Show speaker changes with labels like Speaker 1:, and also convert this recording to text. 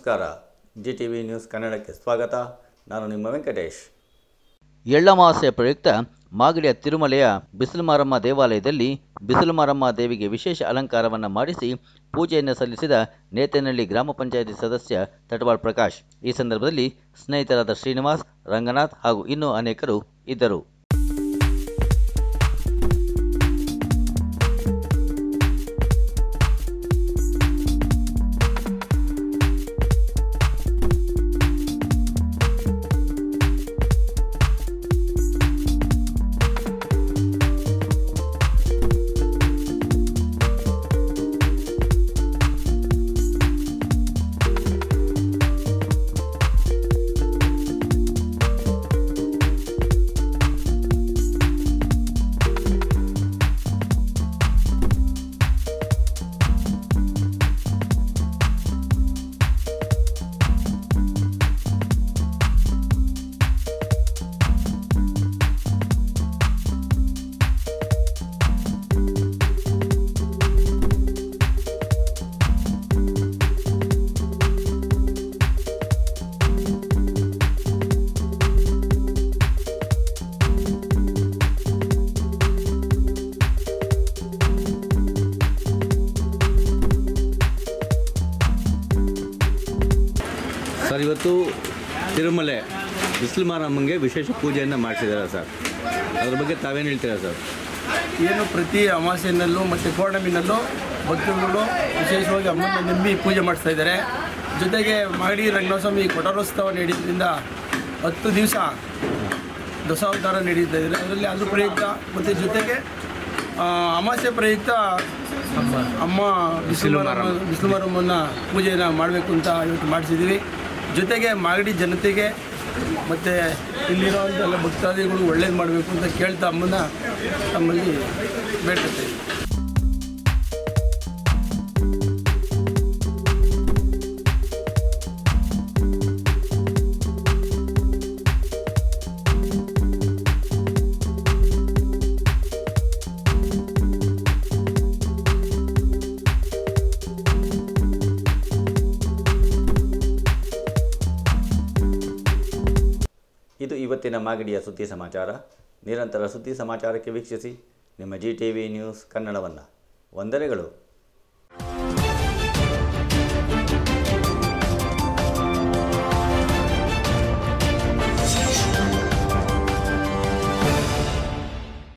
Speaker 1: ನಮಸ್ಕಾರ. GTV news ಕನ್ನಡಕ್ಕೆ ಸ್ವಾಗತ. ನಾನು ನಿಮ್ಮ ವೆಂಕಟೇಶ್.
Speaker 2: ಎಳ್ಳಮಾವಾಸ್ಯೆ ಪ್ರಯುಕ್ತ ಮಾಗಡಿಯ ತಿರುಮಲೆಯ ಬಿಸಿಲುಮಾರಮ್ಮ ದೇವಾಲಯದಲ್ಲಿ ಬಿಸಿಲುಮಾರಮ್ಮ ದೇವಿಗೆ ವಿಶೇಷ ಅಲಂಕಾರವನ್ನು ಮಾಡಿಸಿ ಪೂಜೆಯನ್ನು ಸಲ್ಲಿಸಿದ ನೇತನಹಳ್ಳಿ ಗ್ರಾಮ ಪಂಚಾಯಿತಿ ಸದಸ್ಯ ತಟವಾಳ್ ಪ್ರಕಾಶ್. ಈ ಸಂದರ್ಭದಲ್ಲಿ ಸ್ನೇಹಿತರಾದ ಶ್ರೀನಿವಾಸ್, ರಂಗನಾಥ್ ಹಾಗೂ ಇನ್ನೂ ಅನೇಕರು ಇದ್ದರು.
Speaker 1: ಸರ್, ಇವತ್ತು ತಿರುಮಲೆ ಬಿಸಿಲುಮಾರಮ್ಮಂಗೆ ವಿಶೇಷ ಪೂಜೆಯನ್ನು ಮಾಡಿಸಿದ್ದಾರೆ ಸರ್. ಅದ್ರ ಬಗ್ಗೆ ತಾವೇನು ಹೇಳ್ತೀರಾ ಸರ್?
Speaker 3: ಏನು ಪ್ರತಿ ಅಮಾವಾಸ್ಯೆಯಲ್ಲೂ ಮತ್ತು ಪೌರ್ಣಮಿನಲ್ಲೂ ಭಕ್ತರುಗಳು ವಿಶೇಷವಾಗಿ ಅಮ್ಮನ ನಂಬಿ ಪೂಜೆ ಮಾಡಿಸ್ತಾ ಇದ್ದಾರೆ. ಜೊತೆಗೆ ಮಾಗಡಿ ರಂಗನಾಥಸ್ವಾಮಿ ಕೊಠಾರೋತ್ಸವ ನಡೆಯೋದ್ರಿಂದ 10 ದಿವಸ ದಶಾವತಾರ ನಡೀತಾ ಇದ್ದಾರೆ. ಅದರಲ್ಲಿ ಅದ್ರ ಪ್ರಯುಕ್ತ ಮತ್ತು ಜೊತೆಗೆ ಅಮಾವಾಸ್ಯೆ ಪ್ರಯುಕ್ತ ಅಮ್ಮ ಬಿಸಿಲುಮಾರಮ್ಮನ ಪೂಜೆಯನ್ನು ಮಾಡಬೇಕು ಅಂತ ಇವತ್ತು ಮಾಡಿಸಿದ್ದೀವಿ. ಜೊತೆಗೆ ಮಾಗಡಿ ಜನತೆಗೆ ಮತ್ತು ಇಲ್ಲಿರೋಂಥ ಎಲ್ಲ ಭಕ್ತಾದಿಗಳು ಒಳ್ಳೇದು ಮಾಡಬೇಕು ಅಂತ ಕೇಳ್ತಾ ಅಮ್ಮನ ತಮ್ಮಲ್ಲಿ ಬೇಡ್ಕೊಳ್ತೇವೆ.
Speaker 1: ಇದು ಇವತ್ತಿನ ಮಾಗಡಿಯ ಸುದ್ದಿ ಸಮಾಚಾರ. ನಿರಂತರ ಸುದ್ದಿ ಸಮಾಚಾರಕ್ಕೆ ವೀಕ್ಷಿಸಿ ನಿಮ್ಮ GTV ನ್ಯೂಸ್ ಕನ್ನಡವನ್ನು. ವಂದನೆಗಳು.